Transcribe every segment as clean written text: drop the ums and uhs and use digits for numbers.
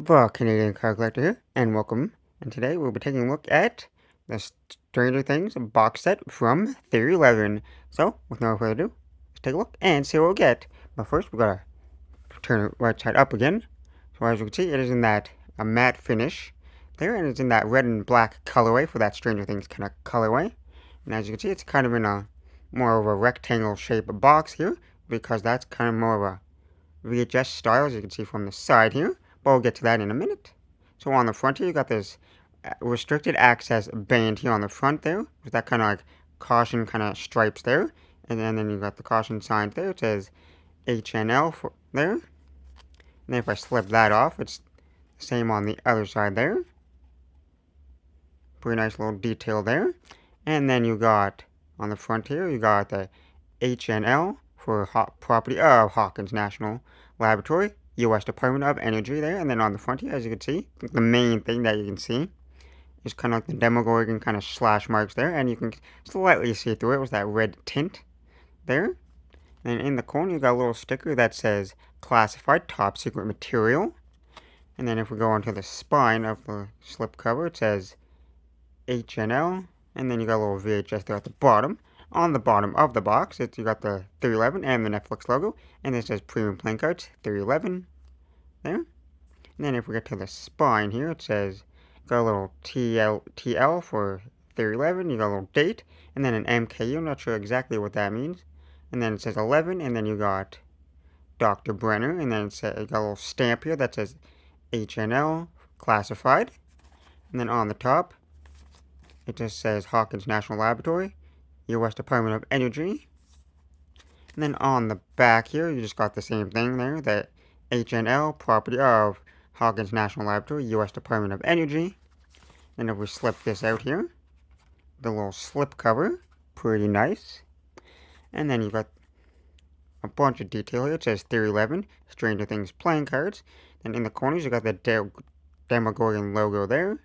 The Canadian Card Collector here, and welcome. And today we'll be taking a look at the Stranger Things box set from Theory11. So, with no further ado, let's take a look and see what we'll get. But first, we gotta turn it right side up again. So as you can see, it is in that a matte finish there, and it's in that red and black colorway for that Stranger Things kind of colorway. And as you can see, it's kind of in a more of a rectangle shape box here, because that's kind of more of a VHS style, as you can see from the side here, but we'll get to that in a minute. So on the front here, you got this restricted access band here on the front there, with that kind of like caution kind of stripes there, and then you got the caution sign there. It says HNL for there, and then if I slip that off, it's the same on the other side there. Pretty nice little detail there. And then you got on the front here, you got the HNL for property of Hawkins National Laboratory, U.S. Department of Energy there. And then on the front here, as you can see, the main thing that you can see is kind of like the Demogorgon kind of slash marks there. And you can slightly see through it with that red tint there. And in the corner, you got a little sticker that says classified top secret material. And then if we go onto the spine of the slipcover, it says HNL. And then you got a little VHS there at the bottom. On the bottom of the box, you got the Theory11 and the Netflix logo, and it says Premium Playing Cards, Theory11, there. And then if we get to the spine here, it says, got a little TL for Theory11, you got a little date, and then an MKU, I'm not sure exactly what that means. And then it says 11, and then you got Dr. Brenner, and then you got a little stamp here that says HNL, classified. And then on the top, it just says Hawkins National Laboratory, U.S. Department of Energy. And then on the back here, you just got the same thing there, that HNL, property of Hawkins National Laboratory, U.S. Department of Energy. And if we slip this out here, the little slip cover, pretty nice. And then you got a bunch of detail here. It says Theory11, Stranger Things playing cards. And in the corners, you got the Demogorgon logo there.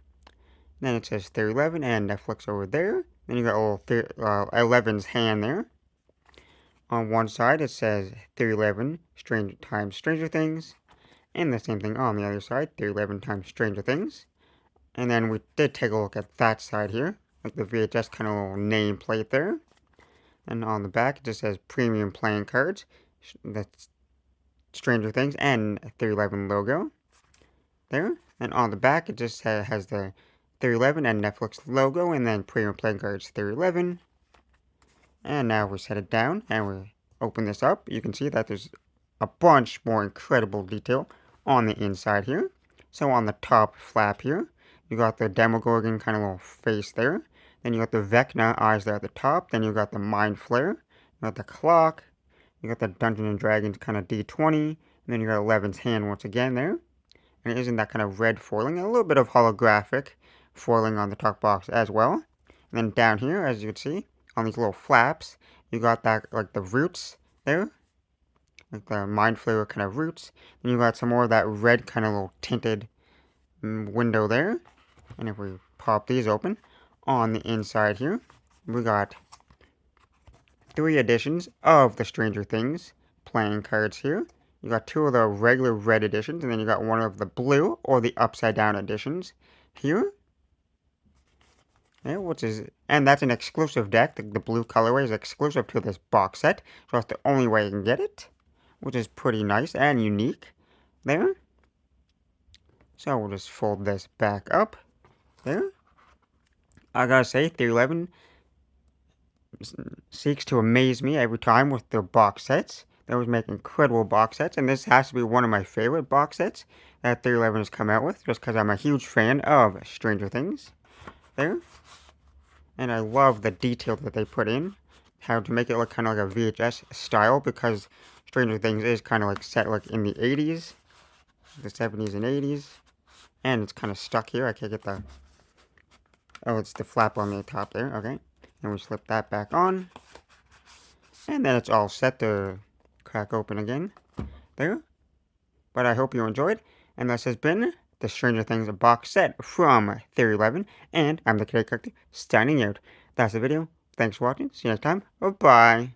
Then it says Theory11 and Netflix over there. Then you got a little 11's hand there. On one side, it says Theory11 times Stranger Things. And the same thing on the other side, Theory11 times Stranger Things. And then we did take a look at that side here, like the VHS kind of little nameplate there. And on the back, it just says Premium Playing Cards. That's Stranger Things and Theory11 logo there. And on the back, it just has the Theory11 and Netflix logo, and then Premium Playing Cards Theory11. And now we set it down, and we open this up. You can see that there's a bunch more incredible detail on the inside here. So on the top flap here, you got the Demogorgon kind of little face there. Then you got the Vecna eyes there at the top. Then you got the Mind Flare. You got the clock. You got the Dungeons and Dragons kind of D20. And then you got 11's hand once again there. And it is in that kind of red foiling, and a little bit of holographic foiling on the top box as well. And then down here, as you can see, on these little flaps, you got that, like the roots there, like the Mind Flayer kind of roots. Then you got some more of that red kind of little tinted window there. And if we pop these open, on the inside here, we got 3 editions of the Stranger Things playing cards here. You got 2 of the regular red editions, and then you got 1 of the blue or the upside down editions here. Yeah, and that's an exclusive deck. The blue colorway is exclusive to this box set, so that's the only way you can get it, which is pretty nice and unique there. So we'll just fold this back up there. I gotta say, Theory11 seeks to amaze me every time with their box sets. They always make incredible box sets, and this has to be one of my favorite box sets that Theory11 has come out with, just because I'm a huge fan of Stranger Things there. And I love the detail that they put in, how to make it look kind of like a VHS style, because Stranger Things is kind of like set like in the 80s, the 70s and 80s, and it's kind of stuck here. I can't get the, oh, it's the flap on the top there, okay, and we slip that back on, and then it's all set to crack open again there. But I hope you enjoyed, and this has been the Stranger Things box set from Theory11, and I'm the Canadian Collector signing out. That's the video. Thanks for watching. See you next time. Bye-bye.